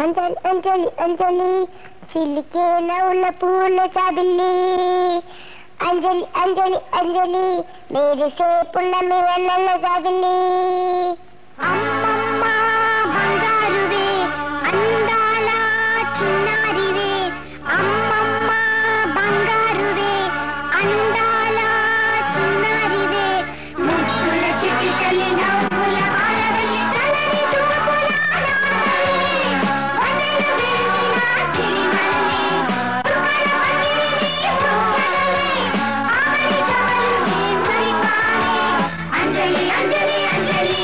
అంజలి అంజలి అంజలి చిలికే నవ్వుల పూల చాబిల్లి అంజలి అంజలి అంజలి మెరిసే పున్నమి వెన్నెల చాబిల్లి అమ్మమ్మ బంగారువే అందాల చిన్నారివే అమ్మమ్మ బంగారువే అందాల చిన్నారివే ముద్దుల చిటికలి నవ్వుల ఆలవెల్లి తలని చూపుల అంజలి అంజలి అంజలి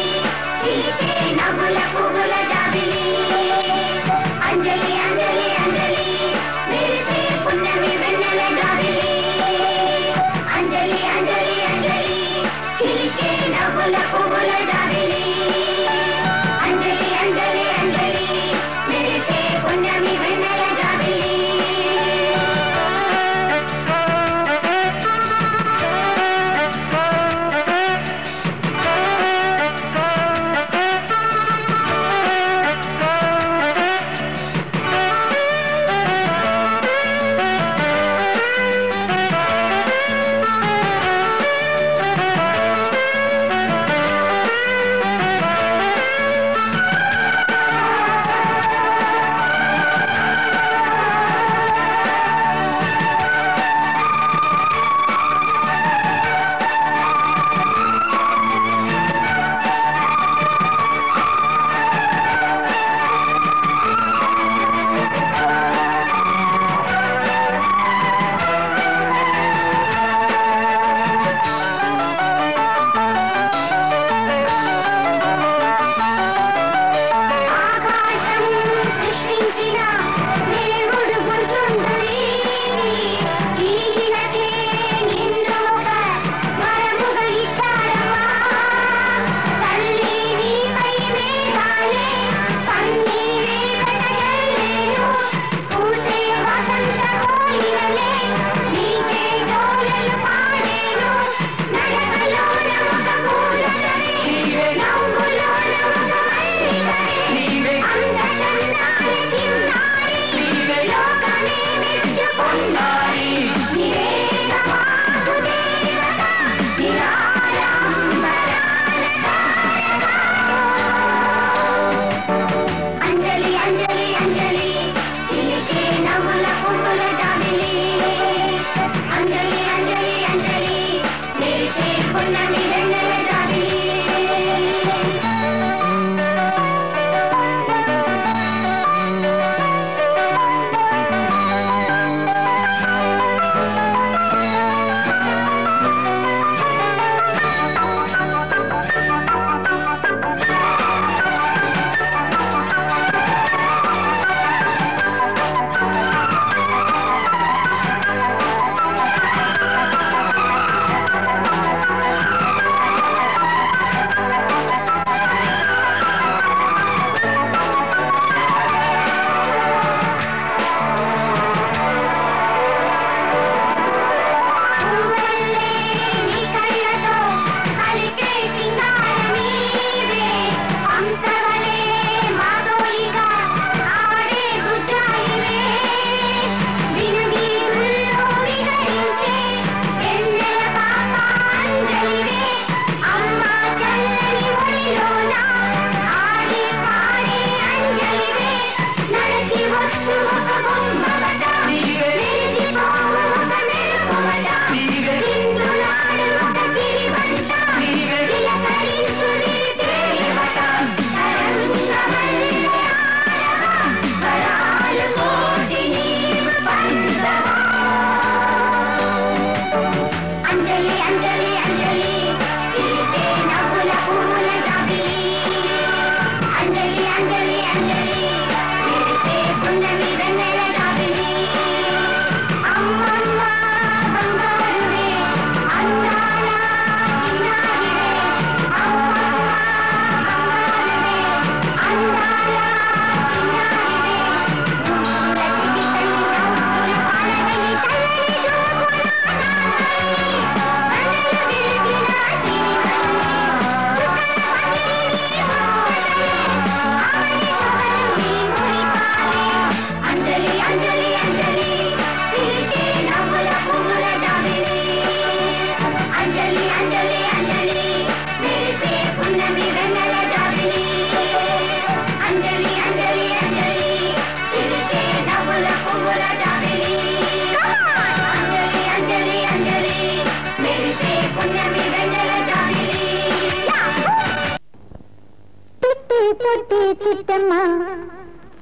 పొట్టి చిట్టమ్మ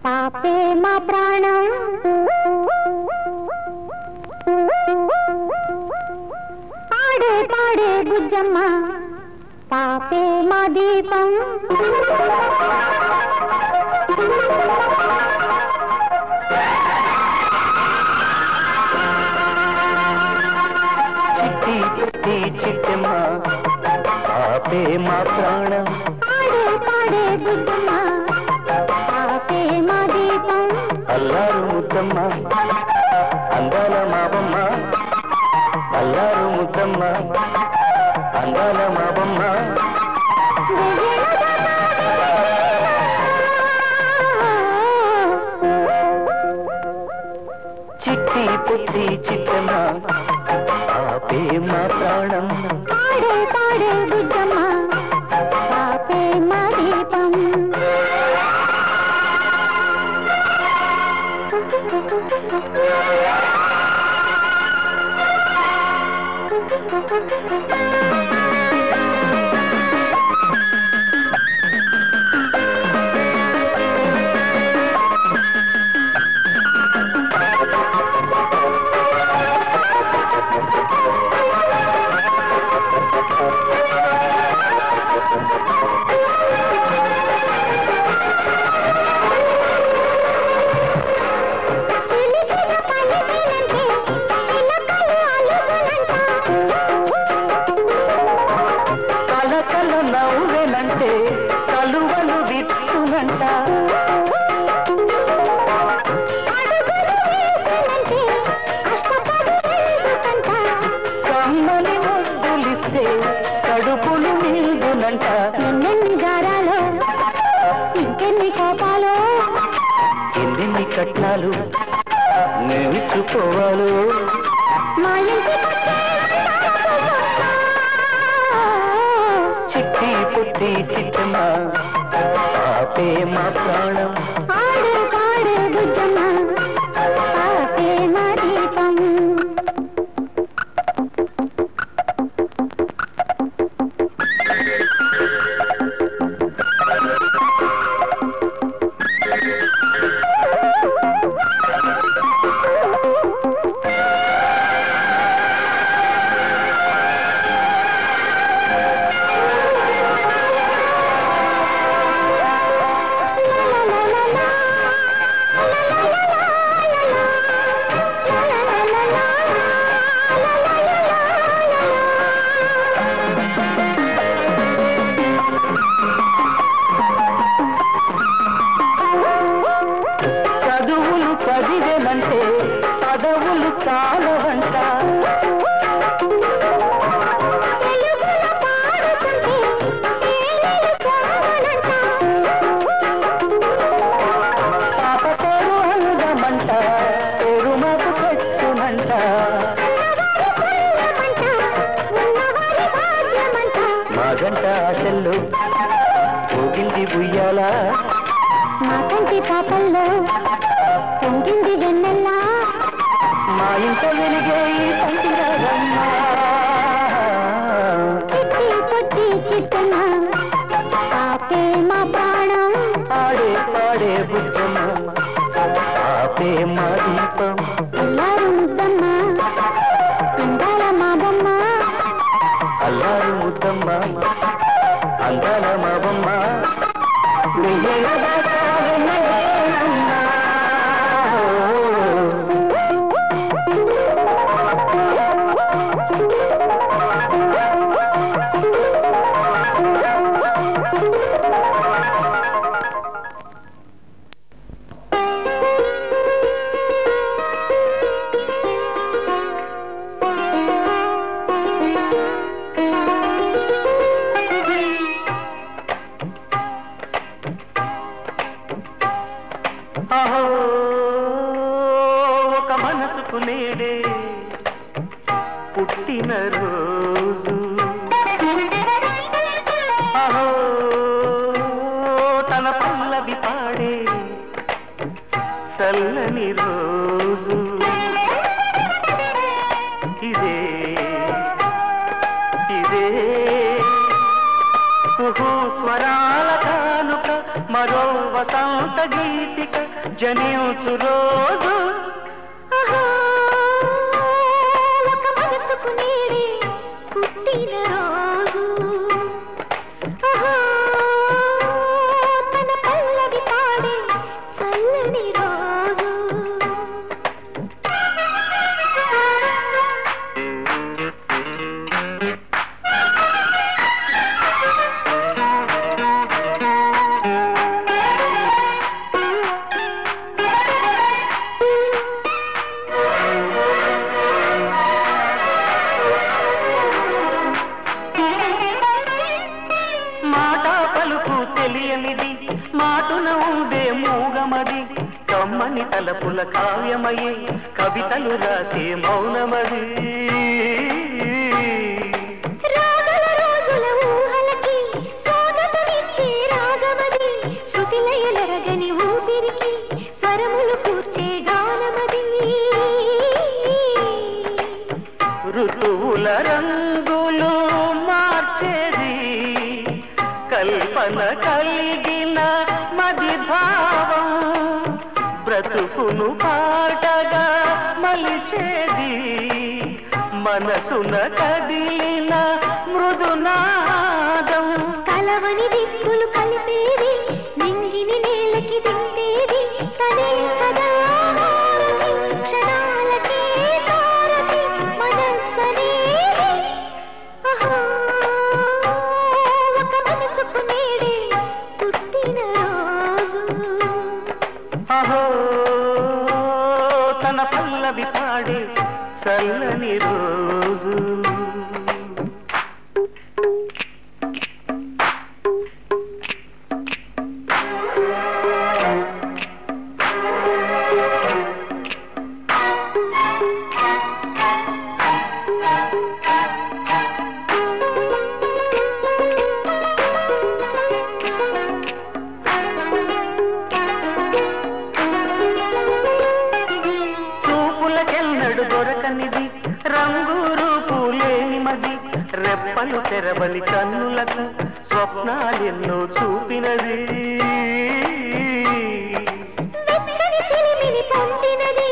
పాపే మా ప్రాణం పాడే పాడే బుజ్జమ్మ పాపే మా దీపం చిట్టి పొట్టి చిట్టమ్మ పాపే మా ప్రాణం పాడే పాడే బుజ్జమ్మ పాపే మా దీపం అల్లారు ముద్దమ్మ అందాల మావమ్మ అల్లారు ముద్దమ్మ అందాల మావమ్మ చిట్టి పొట్టి చిట్టమ్మ పాపే మా ప్రాణం పాడే పాడే బుజ్జమ్మ పాపే మా దీపం నవ్వేనంటే కలువలు విచ్చునంట కమ్మని ముద్దులిస్తే కడుపులు నిండునంట ఎన్నెన్ని గారాలో ఇంకెన్ని కోపాలో ఎన్నెన్ని కట్నాలు నేర్చుకోవాలో మా ఇంటి చిట్టి పుట్టి చిట్టమ్మ పాపే మా ప్రాణం పాడే పాడే బుజ్జమ్మ పాపే మా దీపం చదువులు చదివేనంటే పదవులు చాలవంట పాప పేరు అందమంట పేరు మాకు తెచ్చునంట మాగంట ఆశల్లో పోగింది ఉయ్యాల మా కంటి పాపల్లో పొంగింది వెన్నెల్లా మా ఇంట వెలిగే ఈ సంతిరమ్మ చిట్టి పొట్టి చిట్టమ్మ పాపే మా ప్రాణం పాడే పాడే బుద్ధమ్మ పాపే మా దీపం అల్లారు ముద్దమ్మ అందాల మా బొమ్మ అల్లారు ముద్దమ్మ అందాల మా బొమ్మ ఒక మనసుకు నేడే పుట్టిన రోజు అహో తన పల్లవి పాడే చల్లని రోజు ఇదే ఇదే కుహు స్వరాల కానుక మరో వసంత గీతిక జనించు రోజు ఒక మనసుకు నేడే పుట్టిన రోజు తన పల్లవి పాడే చల్లని రోజు మాటున ఉండే మూగమది కమ్మని తలపుల కావ్యమయే కవితలు రాసే మౌనమది రాగల రోజుల ఊహలకి స్వాగతమిచ్చే రాగమది శృతిలయలరగని ఊపిరికి స్వరములు కూర్చే గానమది ఋతువుల రంగులు మార్చేది కల్పన కలిగిన మది భావం బ్రతుకును పాటగా మలిచేది మనసున కదిలిన మృదునాదం కలవని దిక్కులు కలిపేది నింగిని నేలకి దింపేది తనే కదా క్షణాలకే తారతి మనస్సనేది ఒక మనసుకు నేడే పుట్టిన రోజు అహో తన పల్లవి పాడే చల్లని రోజు దొరకనిది రంగు రూపు లేని మది రెప్పలు తెరవని కన్నులకు స్వప్నాలెన్నో చూపినది మెత్తని చిలిమిని పొందినది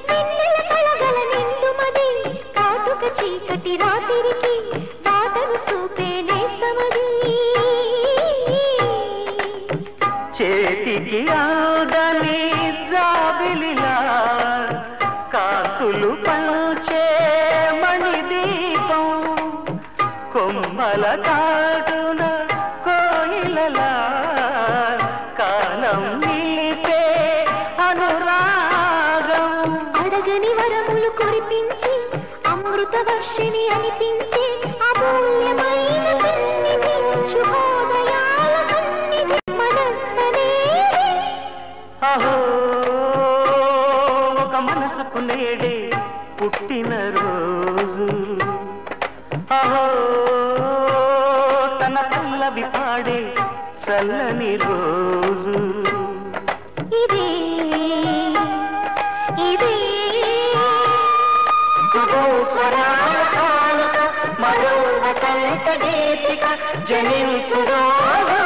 వెన్నెల కలగల నిండుమది కాటుక చీకటి రాత్రికి బాటను చూపే నేస్తమది చేతికి ఆదని జాబిలిలా కాంతులు పంచే మణిదీపం కొమ్మల కాటున కోయిలలా కాలం నిలిపే అనురాగం అడగని వరములు కురిపించి అమృత వర్షిణి అనిపించే అమూల్యమైన సన్నిధి శుభోదయాల సన్నిధి మనస్సనేది అహో మనసుకు నేడే పుట్టిన రోజు అహో తన పల్లవి పాడే చల్లని రోజు ఇదే ఇదే స్వరాల కానుక మరో వసంత గీతిక జనించు రోజు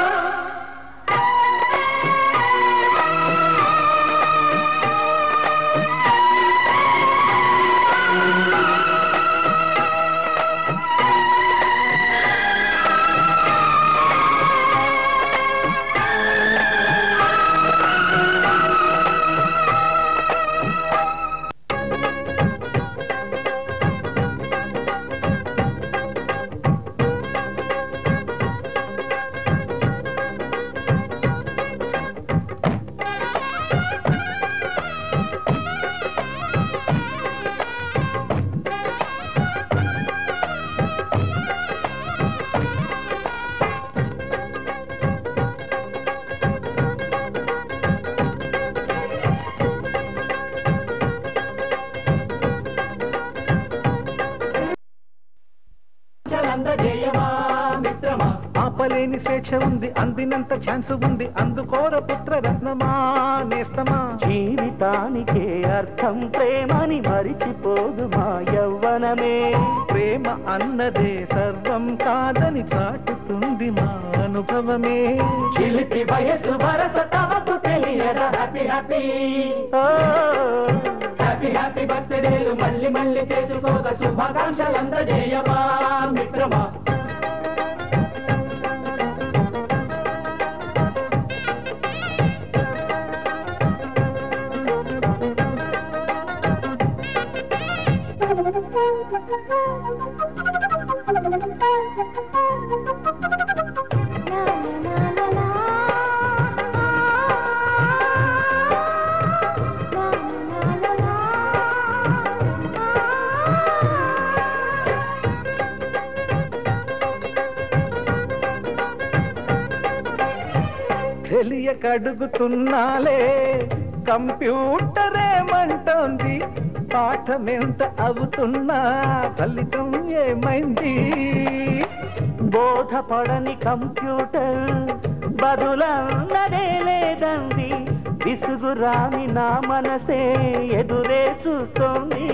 ఆపలేని స్వేచ్ఛ ఉంది, అందినంత ఛాన్స్ ఉంది, అందుకోర పుత్ర రత్నమా నేస్తమా. జీవితానికే అర్థం ప్రేమని మరిచిపోదు మా యవ్వనమే. ప్రేమ అన్నదే సర్వం కాదని చాటుతుంది మా అనుభవమే. చిలిపి వయసు వరస తమకు తెలియదా. హ్యాపీ హ్యాపీ హ్యాపీ హ్యాపీ బర్త్డేలు మళ్ళీ మళ్ళీ చేసుకోక శుభాకాంక్షలందజేయమా మిత్రమా. తెలియకడుగుతున్నాలే కంప్యూటరేమంటోంది, పాఠమెంత అవుతున్నా ఫలితం ఏమైంది. బోధపడని కంప్యూటర్ బదులన్నదే లేదండి, విసుగురాని నా మనసే ఎదురే చూస్తోంది.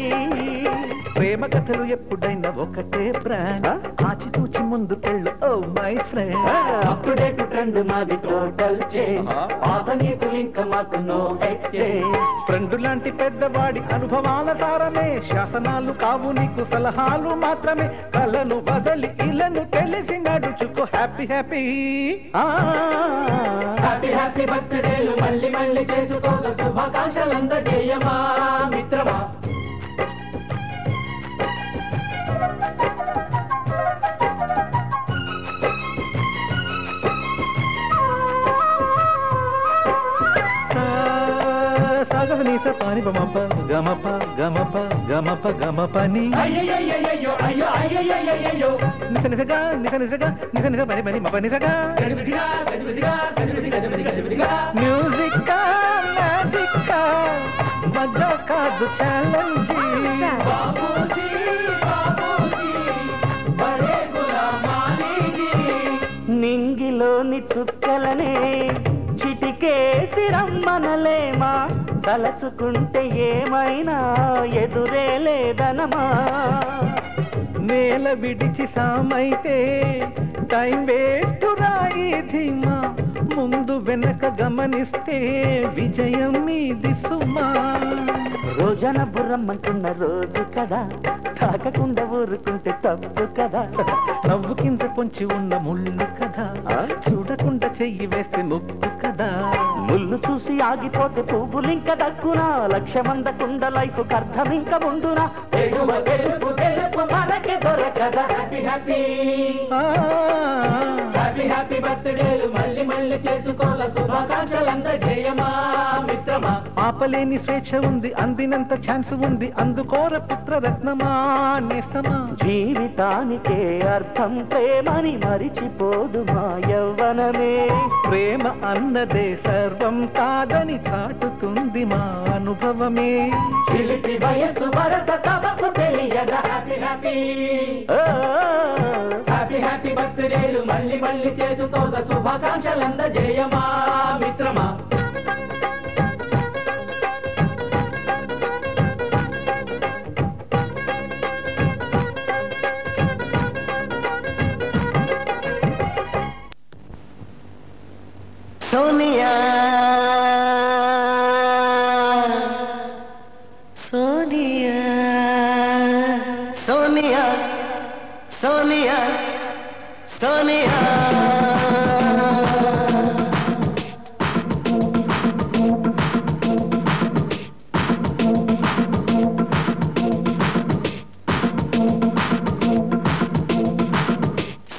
ప్రేమ కథలు ఎప్పుడైనా ఒకటే బ్రాండ్, ఆచితూచి ముందుకెళ్ళు oh my friend. Update trend మాది టోటల్ చేంజ్, పాత నీతులు ఇంకా మాకు నో ఎక్స్చేంజ్. ఫ్రెండ్ లాంటి పెద్దవాడి అనుభవాల సారమే, శాసనాలు కావు నీకు సలహాలు మాత్రమే. కలను బదలి ఇలను తెలిసి నడుచుకో హ్యాపీ హ్యాపీ హ్యాపీ హ్యాపీ బర్త్డేలు మళ్ళీ మళ్ళీ చేసుకోక శుభాకాంక్షలందజేయమా మిత్రమా. సాగనీస పాని బమప గమప గమప గమప గమపని నిస నిసగా నిస నిసగా నిస నిస పని పని మప నిసగా. మ్యూజిక్ మ్యాజిక్ మజా కాదు ఛాలెంజ్. నింగిలోని చుక్కలనే చిటికేసి రమ్మనలేమా, తలచుకుంటే ఏమైనా ఎదురే లేదనమా. నేల విడిచి సామైతే టైం వేస్ట్ రాయి ధీమా, ముందు వెనక గమనిస్తే విజయం మీది సుమా. రోజన బుర్రమ్మంటున్న రోజు కదా, తాకకుండా ఊరుకుంటే తప్పు కదా. నవ్వు కింద పొంచి ఉన్న ముళ్ళు కదా, చూడకుండా చెయ్యి వేస్తే ముక్కు కదా. ముళ్ళు చూసి ఆగిపోతే పువ్వులింక దక్కునా, లక్ష్యమందకుండా లైఫ్ అర్థం ఇంక ముందునా. మనకే దొరకదా. హ్యాపీ హ్యాపీ హ్యాపీ హ్యాపీ బర్త్డేలు మళ్ళీ మళ్ళీ చేసుకోల శుభాకాంక్షలందజేయమా మిత్రమా. ఆపలేని స్వేచ్ఛ ఉంది, అందినంత ఛాన్స్ ఉంది, అందుకోర పుత్ర రత్నమా నేస్తమా. జీవితానికే అర్థం ప్రేమని మరిచిపోదు మా యవ్వనమే. ప్రేమ అన్నదే సర్వం కాదని చాటుతుంది మా అనుభవమే. చిలిపి వయసు వరస తమకు తెలియదా. హ్యాపీ హ్యాపీ హ్యాపీ హ్యాపీ బర్త్డేలు మళ్ళీ మళ్ళీ చేసుకోగా శుభాకాంక్షలందజేయమా మిత్రమా. సోనియా సోనియా సోనియా సోనియా సోనియా.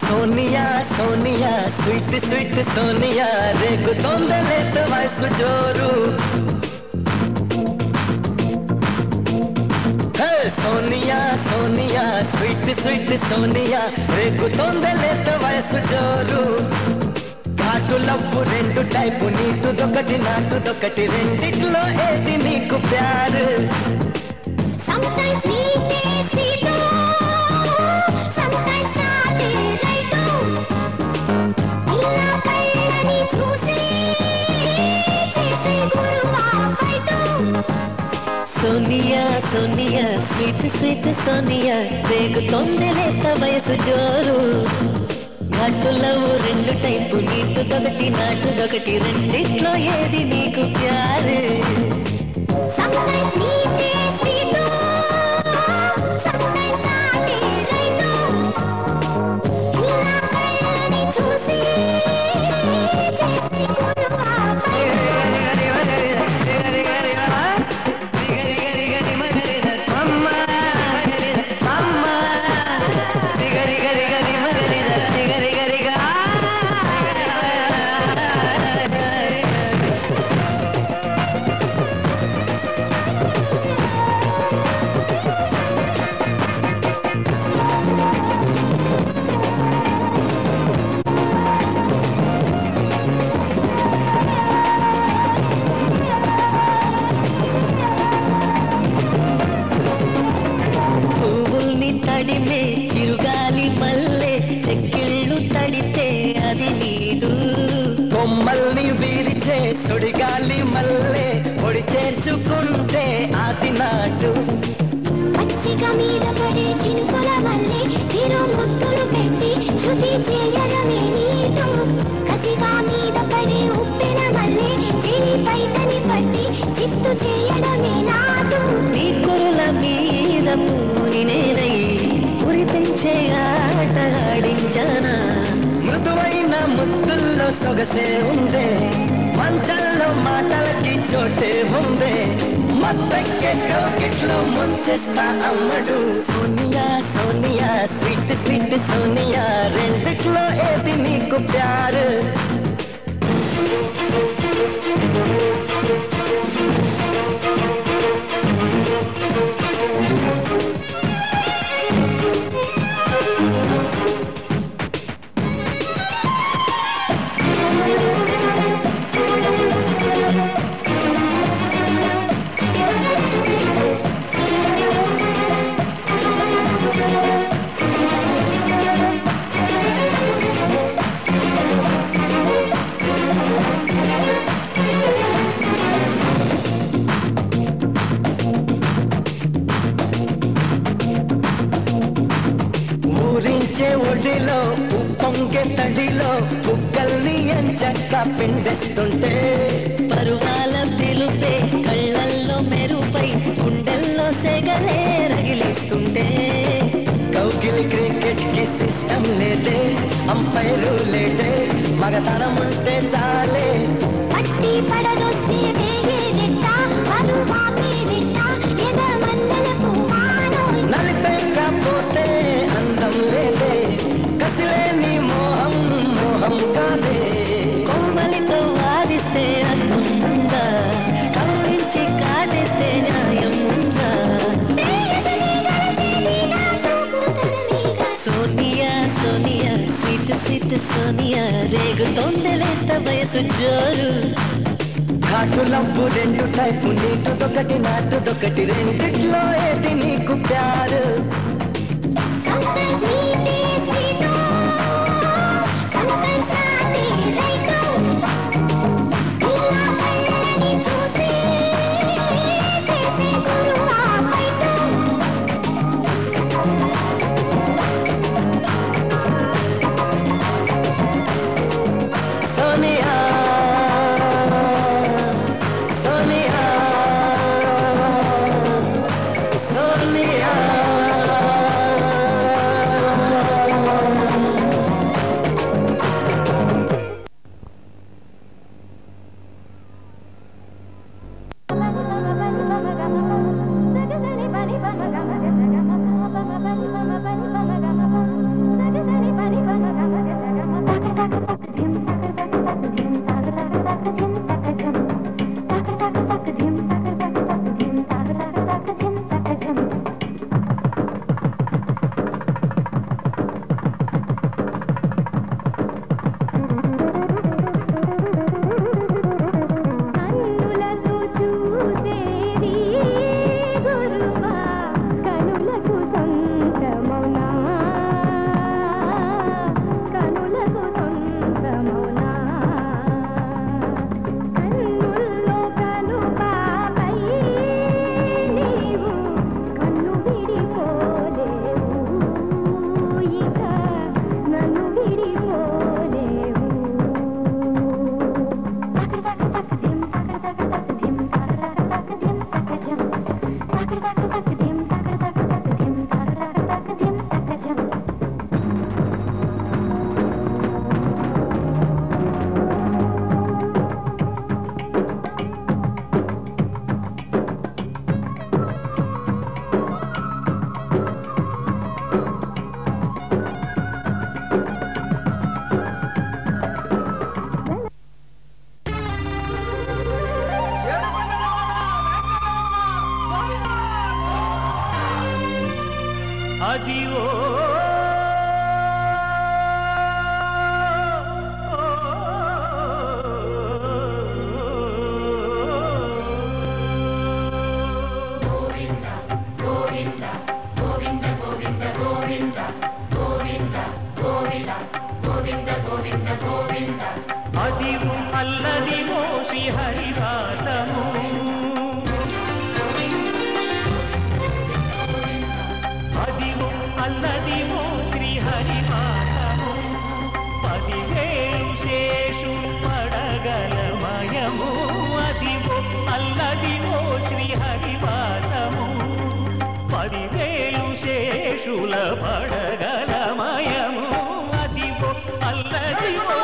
సోనియా సోనియా స్వీట్ స్వీట్ సోనియా, రేగుతోందలేత వయసు జోరు. సోనియా సోనియా స్వీట్ స్వీట్ సోనియా, రేగుతోందలేత వయసు జోరు. ఘాటు లవ్వు రెండు టైపు, నీటుదొకటి నాటుదొకటి, రెండిట్లో ఏది నీకు ప్యారు. Sometimes sweet is sweet, sometimes not right. Sonia sweet sweet Sonia రేగుతోంది లేత వయసు జోరు ఘాటు లవ్ రెండు టైపు నీటుదొకటి నాటుదొకటి రెండిట్లో ఏది నీకు ప్యారు Sometimes sweet is sweet, sometimes not is right. ఇలా కళ్ళని చూసి చేసి కొనువా తడిమే చిరుగాలి మల్లె చెక్కిళ్ళు తడితే అది నీడు కొమ్మల్ని వీరిచే సుడిగాలి మల్లె పొడి చేర్చుకుంటే అది నాటు పచ్చిక మీద పడే చినుకుల మల్లె చిరు ముద్దులు పెట్టి శృతి చేయడమే నీటు కసిగా మీద పడే ఉప్పెన మల్లె చెలి పైటని పట్టి చిత్తు చేయడమే నాటు నీ కురుల మీద పూని నేనై ఉరి పెంచే ఆట ఆడించానా మృదువైన ముద్దుల్లో సొగసే ఉందే మంచల్లో మాటలకి చోటే ఉందే మత్తెక్కే కౌకిట్లో ముంచేస్తా అమ్మడు సోనియా సోనియా స్వీట్ స్వీట్ సోనియా రెండిట్లో ఏది నీకు ప్యారు ఊరించే ఒడిలో ఉప్పొంగే తడిలో కుక్కల్ని ఎంచక్క పిండేస్తుంటే పరువాల పిలుపే కళ్ళల్లో మెరుపై గుండెల్లో సెగలే రగిలిస్తుంటే కౌకిలి క్రికెట్ కి సిస్టమ్ లేదే అంపైరు లేదే మగతనం ఉంటే చాలే పట్టి పడదొస్తే వేగేదిట్ట పరువా మీదిట్ట ఎద మల్లెల పూమానో నలిపెక్కపోతే అందం లేదే కసిలేని మోహం మోహం కాదే కోమలితో వాదిస్తే అర్థం ఉందా కౌరించి కాటేస్తే న్యాయం ఉందా సోనియా సోనియా స్వీట్ స్వీట్ సోనియా రేగుతోంది లేత వయసు జోరు ఘాటు లవ్వు రెండు టైపు నీటుదొకటి నాటుదొకటి రెండిట్లో ఏది నీకు ప్యారు Sometimes sweet is sweet, sometimes not is right. ఇలా కళ్ళని చూసి చేసి కొనువా ఫైట్ సోనియా సోనియా సోనియా అదివు అల్లదివో శ్రీహరివాసము అదివు అల్లదివో శ్రీహరివాసము 10,000 శేషు పడగలమయము అదివో అల్లదివో శ్రీహరివాసము 10,000 శేషుల పడగలమయము అదివో అల్లదివో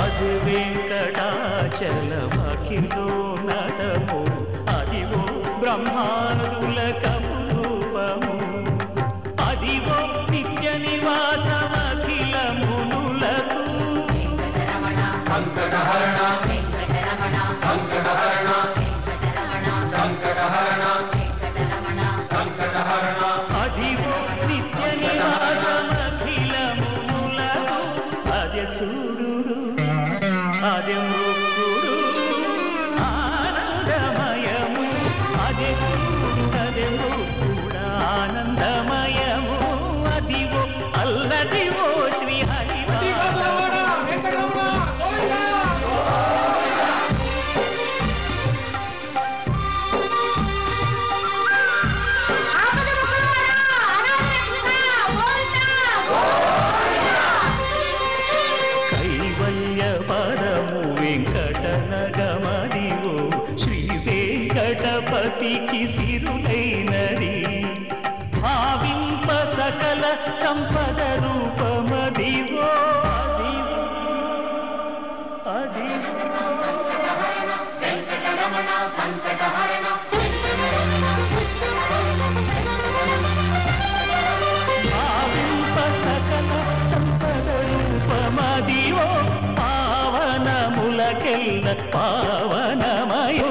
అది వెంకటాచలమఖిలో నడము అదివో బ్రహ్మాదుల కపురూపము అదివో నిత్య నివాసమఖిల మునులకు సంకటహరణ సంకటహరణ సంకటహరణ సంకటహరణ అదివో నిత్య నివాసమఖిల మునులకు అదే చూడు అదే మొక్కుడు ఆనందమయము అదే చూడు అదే మొక్కుడు ఆనందమయము అదివో అల్లదివో శ్రీహరివాసము వెంకటనగమదివో శ్రీ వెంకటపతికి సిరులైనది భావింప సకల సంపద రూపమదివో అదివో వెంకటరమణ సంకటహరణ భావింప సకల సంపద రూపమదివో పావనములకెల్ల పావనమయో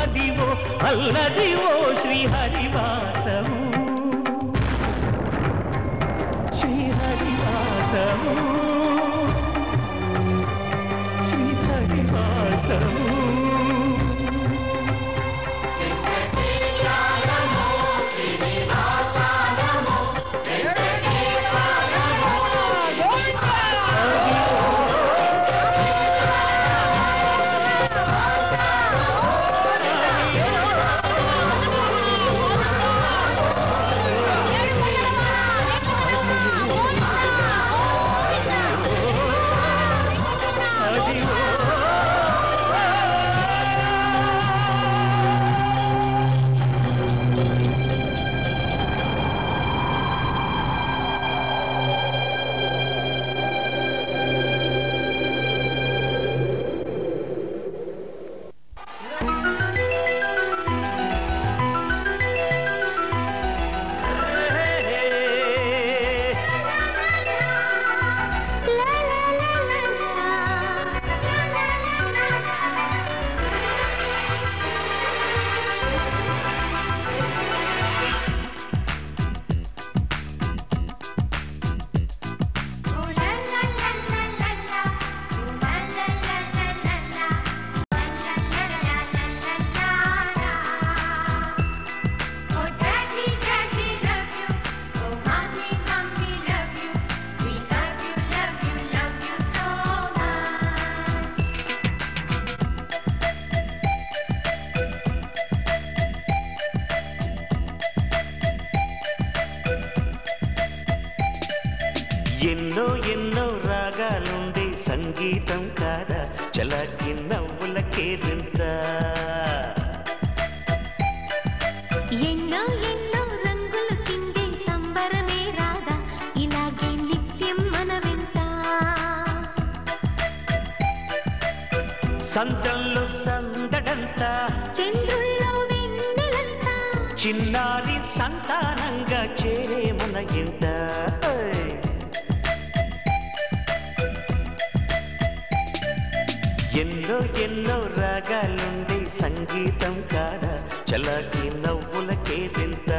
అదివో అల్లదివో శ్రీహరివాసము శ్రీహరివాసము శ్రీహరివాసము ఎన్నో ఎన్నో రాగాలుండే సంగీతం కాదా చలాకి నవ్వుల కేరింత ఎన్నో ఎన్నో రంగులు చిందే సంబరమే రాదా ఇలాగే నిత్యం మన వింత సందల్లో సందడంతా చంద్రుల్లో వెన్నెలంతా చిన్నారి సంతానంగా చేరే మన ఇంత ఎన్నో ఎన్నో రాగాలుండే సంగీతం కాదా చలాకి నవ్వులకే తింత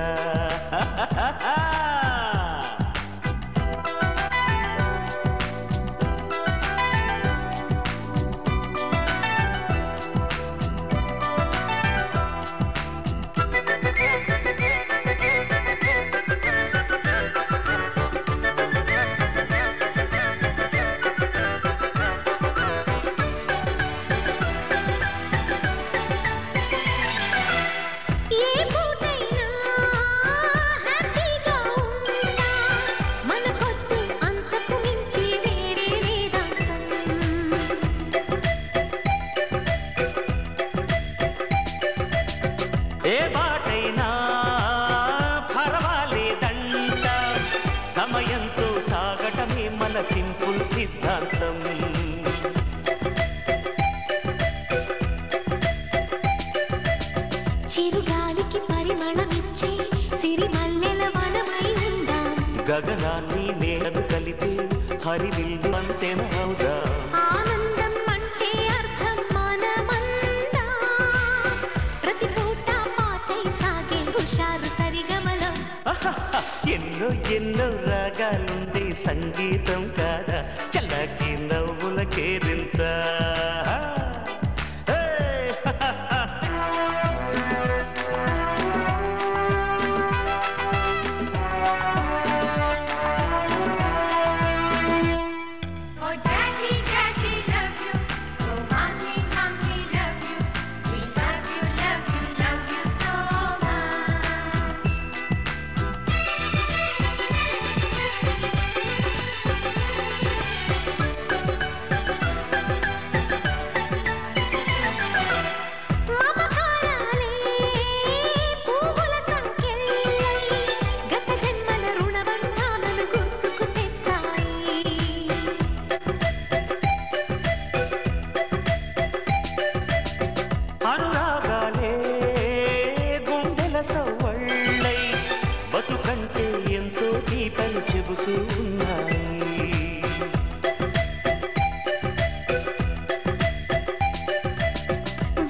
మన సింపుల్ సిద్ధాంతం. చిరుగాలికి పరిమళమిచ్చే సిరిమల్లెల వనమై ఉందాం. గగనాన్ని నేలను కలిపి హరివిల్లు అంతెన అవుదాం. ఆనందం అంటే అర్థం మనమందా. ప్రతి పూట పాతై సాగే హుషారు సరిగమలో. ఎన్నో ఎన్నో రాగాలుంది సంగీతం కాదా చల్లకి నవ్వుల కేరింత.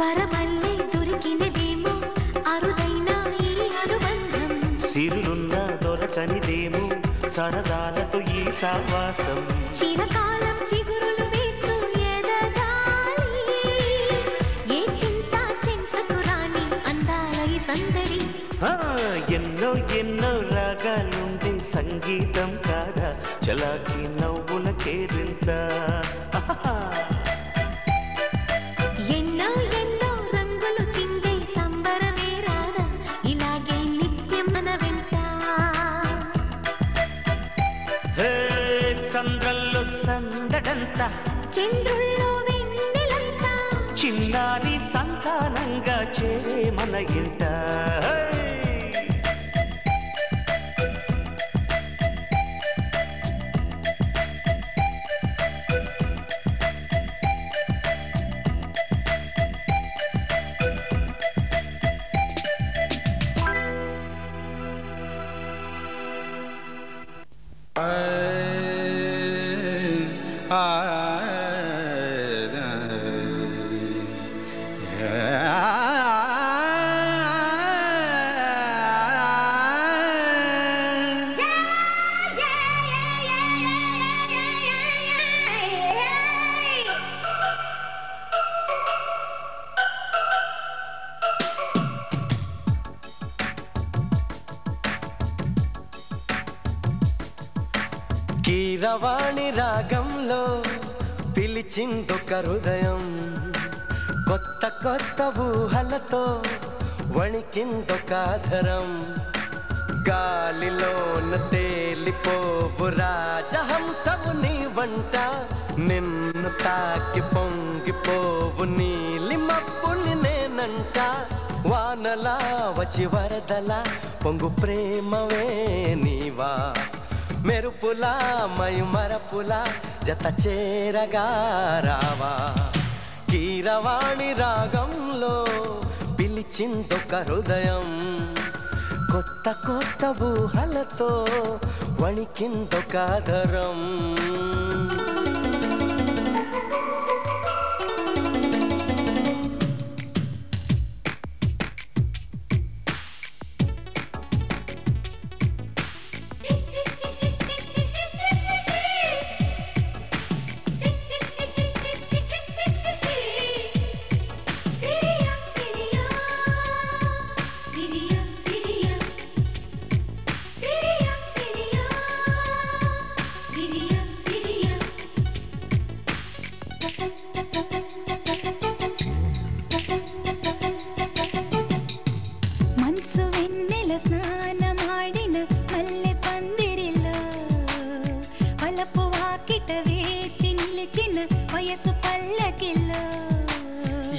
వరమల్లే దొరికినదేమో అరుదైన ఈ అనుబంధం. సిరులున్న దొరకనిదేమో సరదాలతో ఈ సావాసం. చిరకాలం చిగురులు వేస్తూ ఎదగాలి. ఏ చింత చింతకు రాని అందాల ఈ సందడి. ఎన్నో ఎన్నో రాగాలుంది సంగీతం కాదా చలాకి నవ్వుల కేరింత. ఎన్నో ఎన్నో రంగులు చిందే సంబరమే రాదా ఇలాగే నిత్యం మన వెంట. సంద్రంలో సందడంత చంద్రుల్లో వెన్నెలంతా చిన్నారి సంతానంగా చేరే మన ఇంట. కీరవాణి రాగంలో పిలిచిందొక హృదయం. కొత్త కొత్త ఊహలతో వణికిందొక ఆధరం. గాలిలోన తేలిపోవు రాజహంసవు నీ వంట. నిన్ను తాకి పొంగిపోవు నీలి మబ్బుని నేనంట. వానలా వచ్చి వరదలా పొంగు ప్రేమవే నీవా. మెరుపులా మయుమరపులా జత చేరగా రావా. కీరవాణి రాగంలో పిలిచిందొక హృదయం. కొత్త కొత్త ఊహలతో వణికిందొక ఆధరం.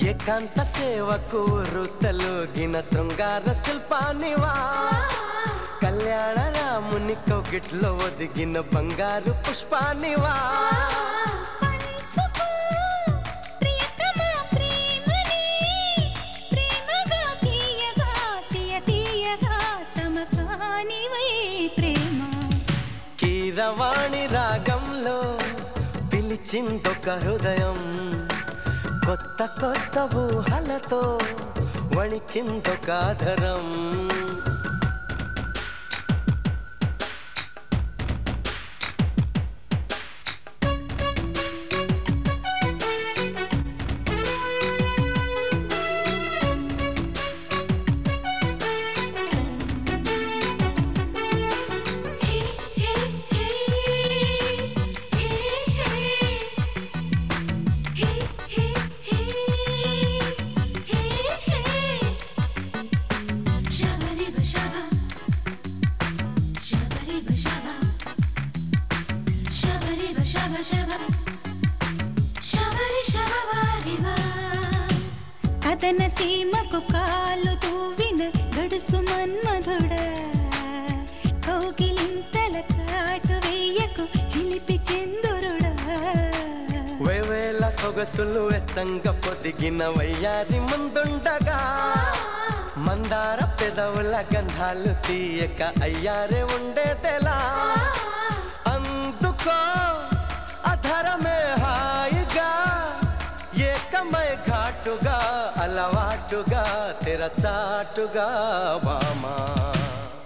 ఏకాంత సేవకు రుతలుగిన శృంగార శిల్పానివా. కళ్యాణ రాముని కౌగిట్లో ఒదిగిన బంగారు పుష్పానివా కీరవాణి రాగంలో పిలిచిందొక హృదయం కొత్త కొత్త ఊహలతో వణికిందొక ఆధరం కథన సీమకు కాలు తూవిన గడుసు మన్మధుడా కౌగిలింతల కాటు వేయకు చిలిపి చందురుడా వేవేల సొగసులు వెచ్చంగ పొదిగిన వయ్యారి ముందుండగా మందార పెదవుల గంధాలు తీయక అయ్యారే ఉండేదెలా అందుకో అధరమే హాయిగా ఏకమై ఘాటుగా అలవాటుగా తెరచాటుగా వామా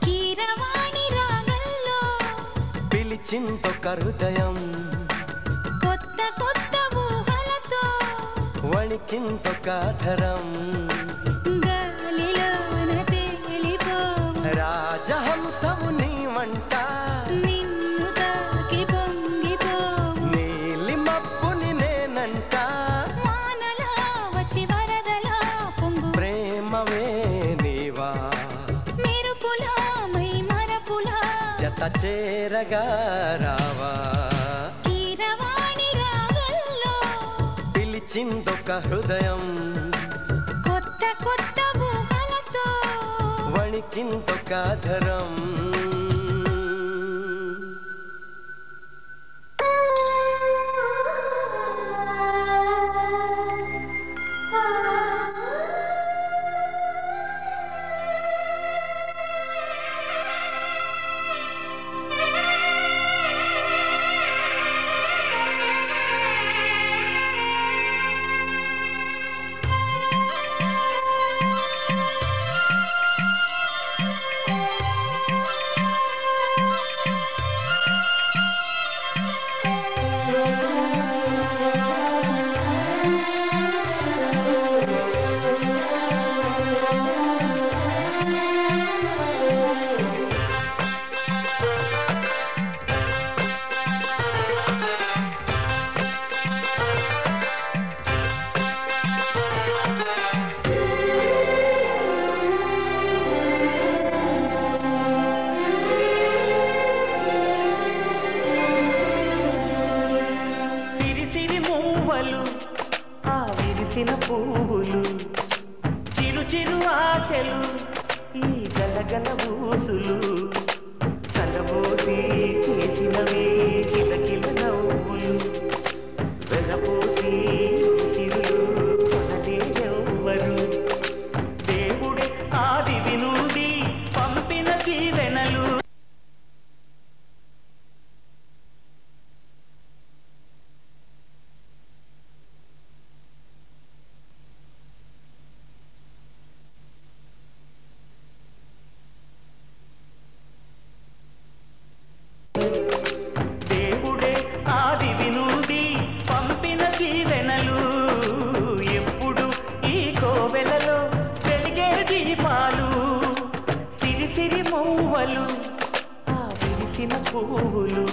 కీరవాణి రాగంలో పిలిచిందొక హృదయం కొత్త కొత్త ఊహలతో వణికిందొక ధరం గాలిలోన తేలిపోవు రాజహంసము నీ వంట నిన్ను తాకి పొంగిపోవు నీలి మబ్బుని నేనంట వానలా వచ్చి వరదలా పొంగు ప్రేమవే నీవా మెరుపులా మై మరపులా జత చేరగా రావా కీరవాణి రాగంలో పిలిచిందొక హృదయం కొత్త కొత్త ఊహలతో వణికిందొక ధరం ఆ విరిసిన పువ్వులు చిరు చిరు ఆశలు ఈ గలగల ఊసులు కలబోసి చేసినవే కిలకిల నవ్వులు వెలపోసి సిరులు కొనలేదెవ్వరు దేవుడే ఆది వినుడి పంపిన దీవెనలు దేవుడే ఆది వినుడి పంపిన దీవెనలు ఎప్పుడు ఈ కోవెలలో వెలిగే దీపాలు సిరి సిరి మౌవలు ఆ విరిసిన పువ్వులు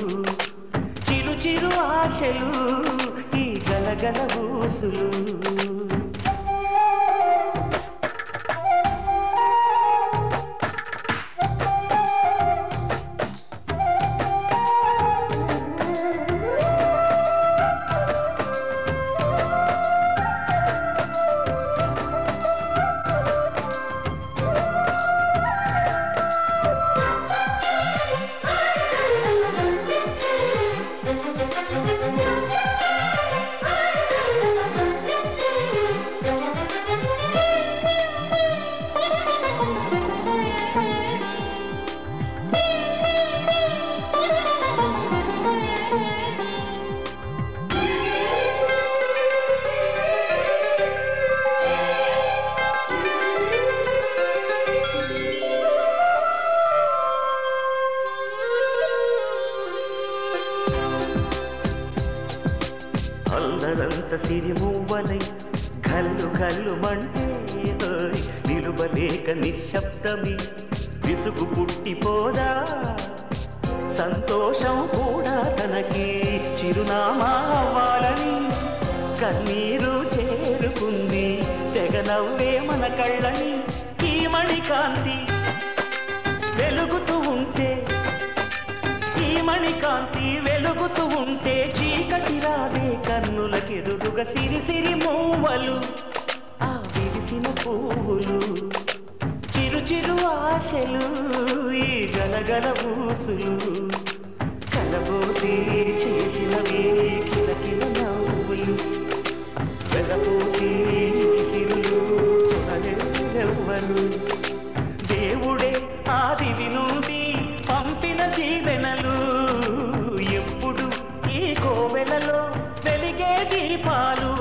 చిరు చిరు ఆశలు ఈ గలగల ఊసులు మువ్వలై గల్లు గల్లు మంటే నిలువలేక నిశ్శబ్దమి విసుగు పుట్టిపోదా సంతోషం కూడా తనకి చిరునామా అవ్వాలని కన్నీరు చేరుకుంది తెగ నవ్వే మన కళ్ళని ఈ మణికాంతి వెలుగుతూ ఉంటే ఈ మణికాంతి వెలుగుతూ ఉంటే చీకటి రాదే కన్నులకెదురుగా సిరి సిరి మూవలు ఆ విరిసిన పువ్వులు చిరు చిరు ఆశలు ఈ గలగల ఊసులు కలబోసి చేసినవి కిలకిల నవ్వులు వెలపోసి సిరులు అలెవ్వరు దేవుడే ఆదివి నుండి పంపిన దీవెనలు ఎప్పుడు ఈ కోవెలలో వెలిగే దీపాలు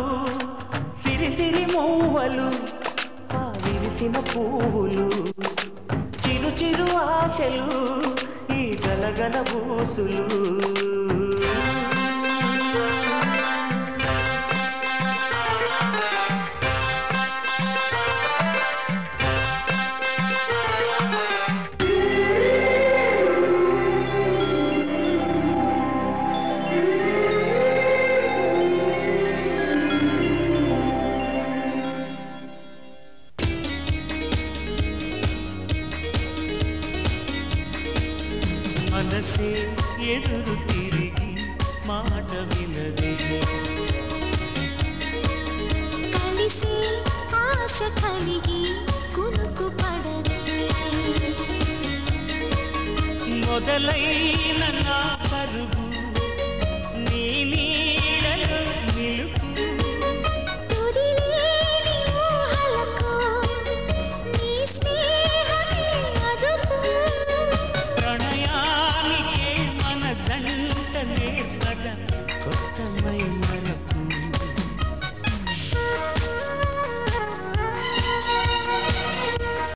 సిరి సిరి మూవలు ఆ విరిసిన పువ్వులు చిరు చిరు ఆశలు ఈ గలగల బూసులు మనసే ఎదురు తిరిగి మాట వినదే కలిసి ఆశ కలిగి కునుకు పడదే మొదలైన